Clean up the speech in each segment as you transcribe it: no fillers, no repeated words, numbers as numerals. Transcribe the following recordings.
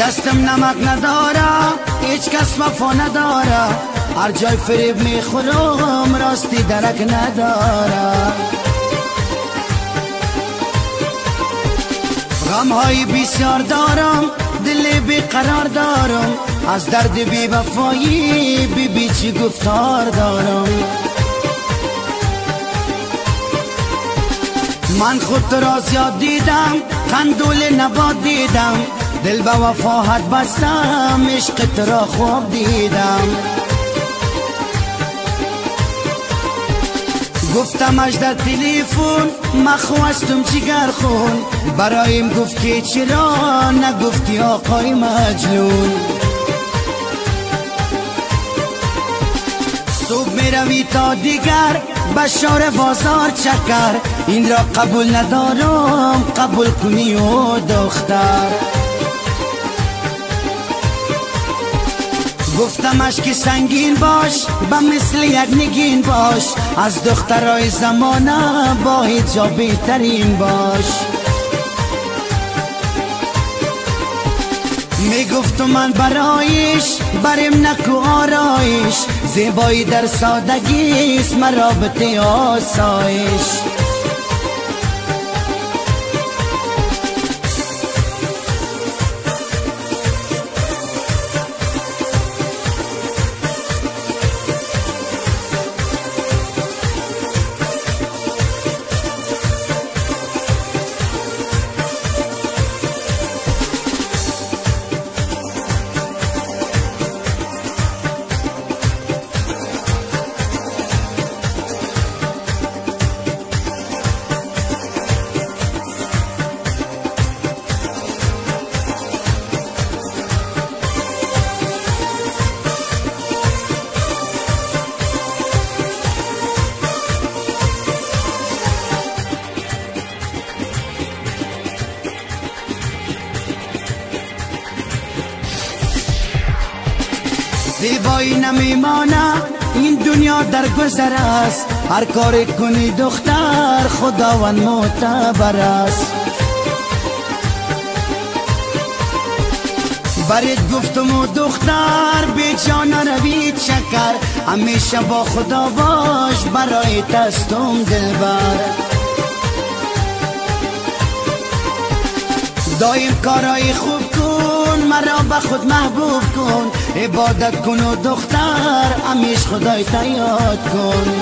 دستم نمک نداره، هیچ کس وفا نداره، هر جای فریب میخورم راستی درک نداره. غمهای بسیار دارم، دل بیقرار دارم، از درد بی وفایی بی چی گفتار دارم. من خود تو را زیاد دیدم، قندول نبات دیدم، دل به وفاحت بستم، عشق تو را خواب دیدم. گفتمش در تلفن مخواستم جگر خون، برایم گفت که چرا نگفتی آقای مجنون. صبح می روی تا دیگر بشار بازار چکر، این را قبول ندارم قبول کنی و دختر. گفتمش که سنگین باش به مثل یک نگین باش، از دخترای زمانه با حجاب بهترین باش. میگفتم من برایش بریم نکو آرایش، زیبایی در سادگیست مرابط آسایش. زیبایی نمیمانه این دنیا در گذر است، هر کار کنی دختر خداوند معتبر است. برات گفتم و دختر بی جان روی چکر، همیشه با خدا باش برای دستم دلبر. دایم کارای خوب کن مرا به خود محبوب کن، عبادت کن و دختر همیش خدای تا یاد کن.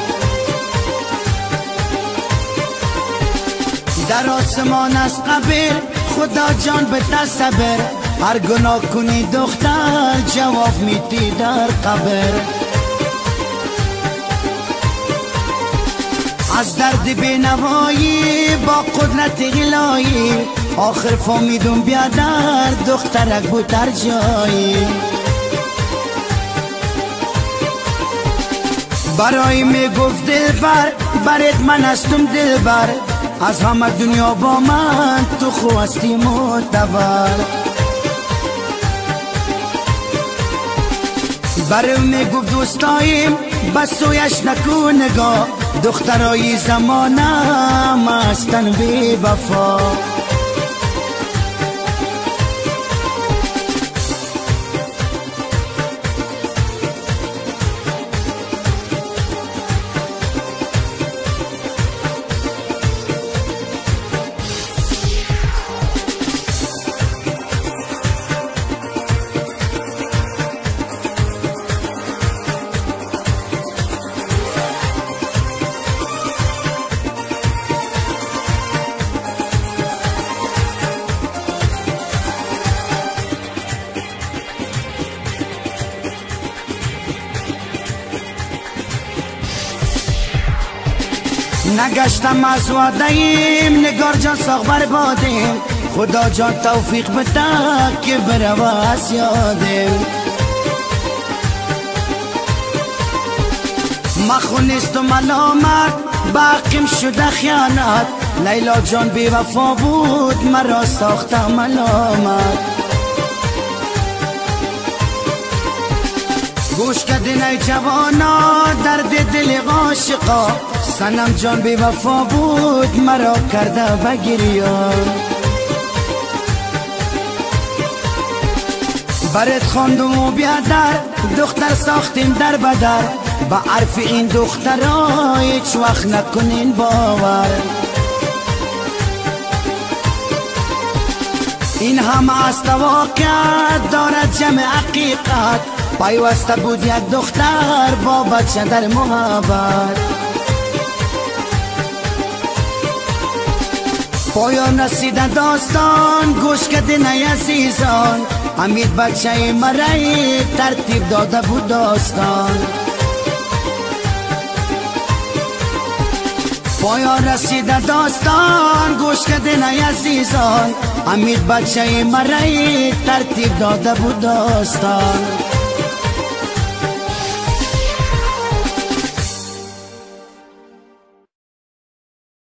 در آسمان از قبر خدا جان به تصبر، هر گناه کنی دختر جواب میدی در قبر. از درد بینوایی با قدرت الهی، آخر فهمیدم بیادر دخترک بود در جایی. برای میگفت دلبر برات من هستم دلبر، از همه دنیا با من تو خواستی معتبر. برای میگفت دوستاییم بس سویش نکن نگاه، دخترای زمانه مستن بی وفا. نگشتم از وعده‌ایم نگار جان ساغ بربادیم، خدا جان توفیق بده که برو از یادیم. مخونست و ملامت باقیم شده خیانت، لیلا جان بی وفا بود مرا ساخته ملامت. گوش کردین ای جوانا درد دل عاشقا، صنم جان بی وفا بود مرا کرده بگریان. برات خواندم و بیادر دختر ساختیم در بدر، با عرف این دخترها هیچ وقت نکنین باور. این همه است واقعیت دارد جمع حقیقت، پیوسته بود یک دختر با بچه در محبت. پایان رسیده داستان گوش کردین ای عزیزان، امید بچه مرای ترتیب داده بود داستان. پایان رسیده داستان گوش کردین ای عزیزان، امید بچه مرای ترتیب داده بود داستان.